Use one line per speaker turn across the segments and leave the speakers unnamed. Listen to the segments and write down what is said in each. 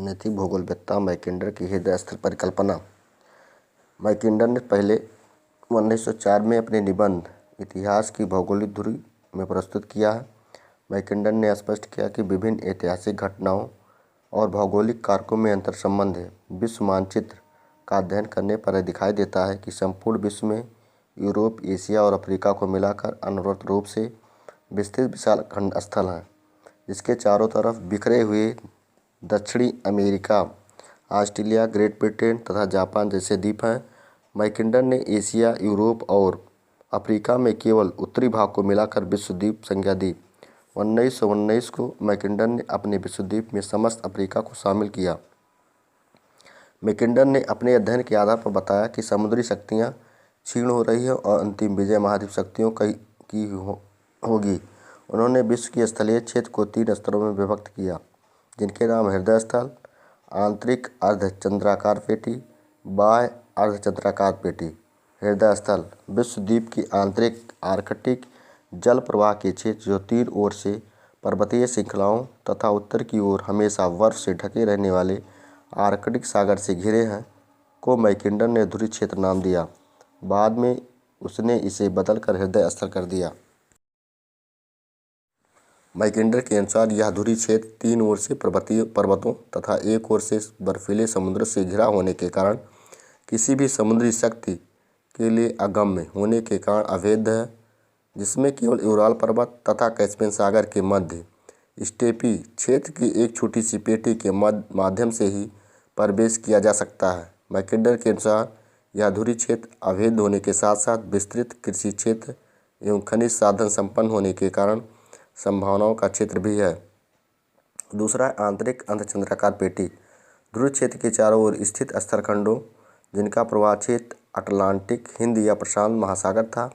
राजनीतिक भूगोलवेत्ता मैकिंडर की हृदय स्थल परिकल्पना। मैकिंडर ने पहले 1904 में अपने निबंध इतिहास की भौगोलिक धुरी में प्रस्तुत किया है। मैकिंडर ने स्पष्ट किया कि विभिन्न ऐतिहासिक घटनाओं और भौगोलिक कारकों में अंतर संबंध है। विश्व मानचित्र का अध्ययन करने पर यह दिखाई देता है कि संपूर्ण विश्व में यूरोप, एशिया और अफ्रीका को मिलाकर अनवरत रूप से विस्तृत विशाल खंड स्थल हैं, जिसके चारों तरफ बिखरे हुए दक्षिणी अमेरिका, ऑस्ट्रेलिया, ग्रेट ब्रिटेन तथा जापान जैसे द्वीप हैं। मैकिंडर ने एशिया, यूरोप और अफ्रीका में केवल उत्तरी भाग को मिलाकर विश्व द्वीप संज्ञा दी। 1919 को मैकिंडर ने अपने विश्व द्वीप में समस्त अफ्रीका को शामिल किया। मैकिंडर ने अपने अध्ययन के आधार पर बताया कि समुद्री शक्तियाँ क्षीण हो रही हैं और अंतिम विजय महाद्वीप शक्तियों की होगी। उन्होंने विश्व के स्थलीय क्षेत्र को 3 स्तरों में विभक्त किया, जिनके नाम हृदय स्थल, आंतरिक अर्धचंद्राकार पेटी, बाह्य अर्धचंद्राकार पेटी। हृदय स्थल विश्व द्वीप की आंतरिक आर्कटिक जल प्रवाह के क्षेत्र, जो 3 ओर से पर्वतीय श्रृंखलाओं तथा उत्तर की ओर हमेशा बर्फ से ढके रहने वाले आर्कटिक सागर से घिरे हैं, को मैकिंडर ने ध्रुवीय क्षेत्र नाम दिया। बाद में उसने इसे बदलकर हृदय स्थल कर दिया। मैकिंडर के अनुसार यह ध्रुवीय क्षेत्र 3 ओर से पर्वतों तथा 1 ओर से बर्फीले समुद्र से घिरा होने के कारण किसी भी समुद्री शक्ति के लिए अगम्य होने के कारण अवैध है, जिसमें केवल यूराल पर्वत तथा कैस्पियन सागर के मध्य स्टेपी क्षेत्र की एक छोटी सी पेटी के माध्यम से ही प्रवेश किया जा सकता है। मैकिंडर के अनुसार यह ध्रुवीय क्षेत्र अवैध होने के साथ साथ विस्तृत कृषि क्षेत्र एवं खनिज साधन संपन्न होने के कारण संभावनाओं का क्षेत्र भी है। दूसरा, आंतरिक अर्धचंद्राकार पेटी। ध्रुवीय क्षेत्र के चारों ओर स्थित स्थलखंडों, जिनका प्रवाह क्षेत्र अटलांटिक, हिंद या प्रशांत महासागर था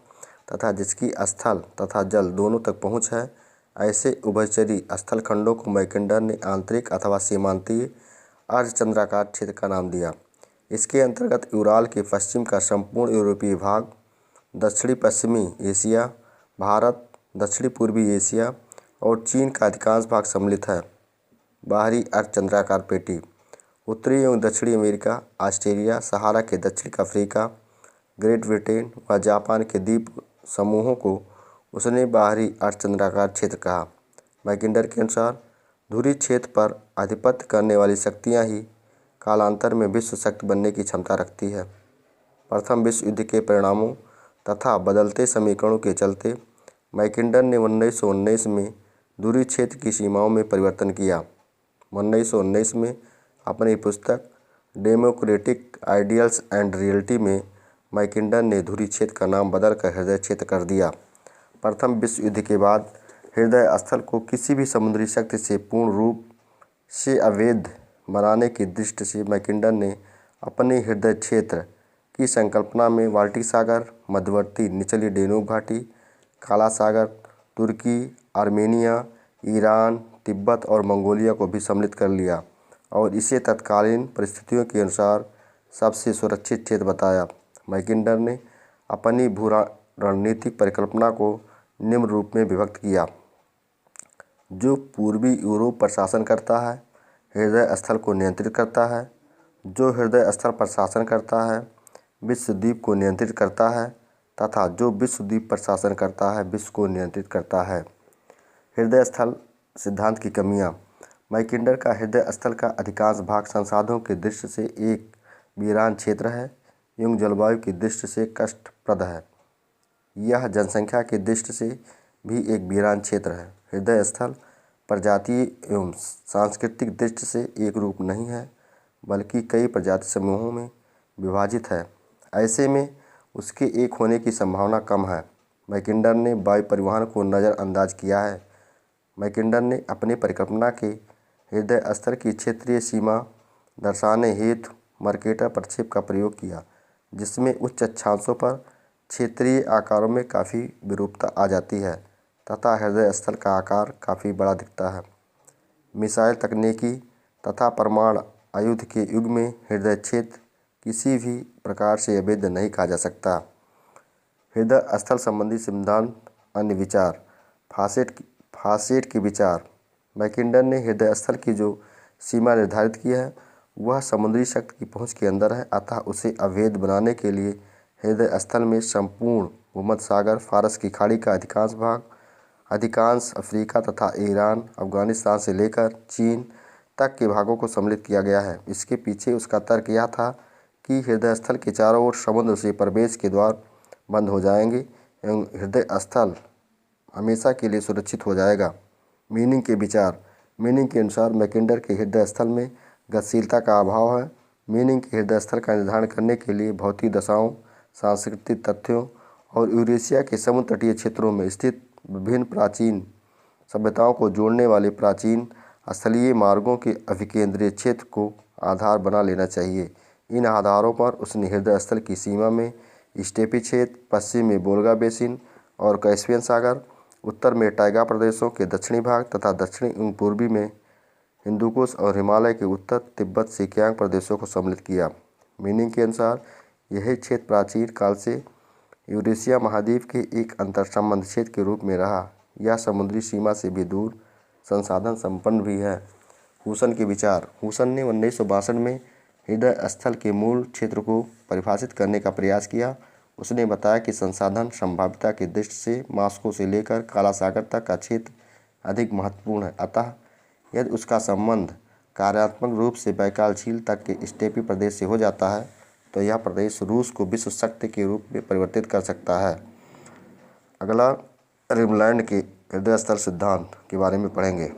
तथा जिसकी स्थल तथा जल दोनों तक पहुँच है, ऐसे उभयचरी स्थलखंडों को मैकिंडर ने आंतरिक अथवा सीमांतीय अर्धचंद्राकार क्षेत्र का नाम दिया। इसके अंतर्गत यूराल के पश्चिम का संपूर्ण यूरोपीय भाग, दक्षिणी पश्चिमी एशिया, भारत, दक्षिणी पूर्वी एशिया और चीन का अधिकांश भाग सम्मिलित है। बाहरी अर्धचंद्राकार पेटी उत्तरी एवं दक्षिणी अमेरिका, ऑस्ट्रेलिया, सहारा के दक्षिण का अफ्रीका, ग्रेट ब्रिटेन व जापान के द्वीप समूहों को उसने बाहरी अर्धचंद्राकार क्षेत्र कहा। मैकिंडर के अनुसार ध्रुवीय क्षेत्र पर आधिपत्य करने वाली शक्तियाँ ही कालांतर में विश्व शक्ति बनने की क्षमता रखती है। प्रथम विश्व युद्ध के परिणामों तथा बदलते समीकरणों के चलते मैकिंडर ने 1919 में ध्रुवीय क्षेत्र की सीमाओं में परिवर्तन किया। 1919 में अपनी पुस्तक डेमोक्रेटिक आइडियल्स एंड रियलिटी में मैकिंडर ने ध्रुवीय क्षेत्र का नाम बदलकर हृदय क्षेत्र कर दिया। प्रथम विश्व युद्ध के बाद हृदय स्थल को किसी भी समुद्री शक्ति से पूर्ण रूप से अवैध बनाने की दृष्टि से मैकिंडर ने अपने हृदय क्षेत्र की संकल्पना में बाल्टिक सागर, मध्यवर्ती निचली डेन्यूब घाटी, काला सागर, तुर्की, आर्मेनिया, ईरान, तिब्बत और मंगोलिया को भी सम्मिलित कर लिया और इसे तत्कालीन परिस्थितियों के अनुसार सबसे सुरक्षित क्षेत्र बताया। मैकिंडर ने अपनी भू रणनीतिक परिकल्पना को निम्न रूप में विभक्त किया। जो पूर्वी यूरोप पर शासन करता है, हृदय स्थल को नियंत्रित करता है। जो हृदय स्थल पर शासन करता है, विश्व द्वीप को नियंत्रित करता है तथा जो विश्व द्वीप पर शासन करता है, विश्व को नियंत्रित करता है। हृदय स्थल सिद्धांत की कमियां। मैकिंडर का हृदय स्थल का अधिकांश भाग संसाधनों की दृष्टि से एक वीरान क्षेत्र है एवं जलवायु की दृष्टि से कष्टप्रद है। यह जनसंख्या की दृष्टि से भी एक वीरान क्षेत्र है। हृदय स्थल प्रजातीय एवं सांस्कृतिक दृष्टि से एक रूप नहीं है, बल्कि कई प्रजाति समूहों में विभाजित है। ऐसे में उसके एक होने की संभावना कम है। मैकिंडर ने वायु परिवहन को नज़रअंदाज किया है। मैकिंडर ने अपनी परिकल्पना के हृदय स्थल की क्षेत्रीय सीमा दर्शाने हेतु मर्केटर प्रक्षेप का प्रयोग किया, जिसमें उच्च अक्षांशों पर क्षेत्रीय आकारों में काफ़ी विरूपता आ जाती है तथा हृदय स्थल का आकार काफ़ी बड़ा दिखता है। मिसाइल तकनीकी तथा परमाणु आयुध के युग में हृदय क्षेत्र किसी भी प्रकार से अवैध नहीं कहा जा सकता। हृदय स्थल संबंधी सिद्धांत अन्य विचार। फासेट के विचार। मैकिंडर ने हृदय स्थल की जो सीमा निर्धारित की है वह समुद्री शक्ति की पहुंच के अंदर है, अतः उसे अवैध बनाने के लिए हृदय स्थल में संपूर्ण भूमध्य सागर, फारस की खाड़ी का अधिकांश भाग, अधिकांश अफ्रीका तथा ईरान, अफगानिस्तान से लेकर चीन तक के भागों को सम्मिलित किया गया है। इसके पीछे उसका तर्क यह था कि हृदय स्थल के चारों ओर समुद्र से प्रवेश के द्वार बंद हो जाएंगे एवं हृदय स्थल हमेशा के लिए सुरक्षित हो जाएगा। मीनिंग के विचार। मीनिंग के अनुसार मैकिंडर के हृदय स्थल में गतिशीलता का अभाव है। मीनिंग के हृदय स्थल का निर्धारण करने के लिए भौतिक दशाओं, सांस्कृतिक तथ्यों और यूरेशिया के समुद्र तटीय क्षेत्रों में स्थित विभिन्न प्राचीन सभ्यताओं को जोड़ने वाले प्राचीन स्थलीय मार्गों के अभिकेंद्रीय क्षेत्र को आधार बना लेना चाहिए। इन आधारों पर उसने हृदय स्थल की सीमा में स्टेपी क्षेत्र, पश्चिम में वोल्गा बेसिन और कैस्पियन सागर, उत्तर में टाइगा प्रदेशों के दक्षिणी भाग तथा दक्षिणी एवं पूर्वी में हिंदुकुश और हिमालय के उत्तर तिब्बत सिकियांग प्रदेशों को सम्मिलित किया। मीनिंग के अनुसार यह क्षेत्र प्राचीन काल से यूरेशिया महाद्वीप के एक अंतर्संबंध क्षेत्र के रूप में रहा। यह समुद्री सीमा से भी दूर, संसाधन संपन्न भी है। हुसन के विचार। हुसन ने 1962 में हृदय स्थल के मूल क्षेत्र को परिभाषित करने का प्रयास किया। उसने बताया कि संसाधन संभाव्यता की दृष्टि से मास्को से लेकर काला सागर तक का क्षेत्र अधिक महत्वपूर्ण है, अतः यदि उसका संबंध कार्यात्मक रूप से बैकाल झील तक के स्टेपी प्रदेश से हो जाता है तो यह प्रदेश रूस को विश्व शक्ति के रूप में परिवर्तित कर सकता है। अगला रिमलैंड के हृदय स्थल सिद्धांत के बारे में पढ़ेंगे।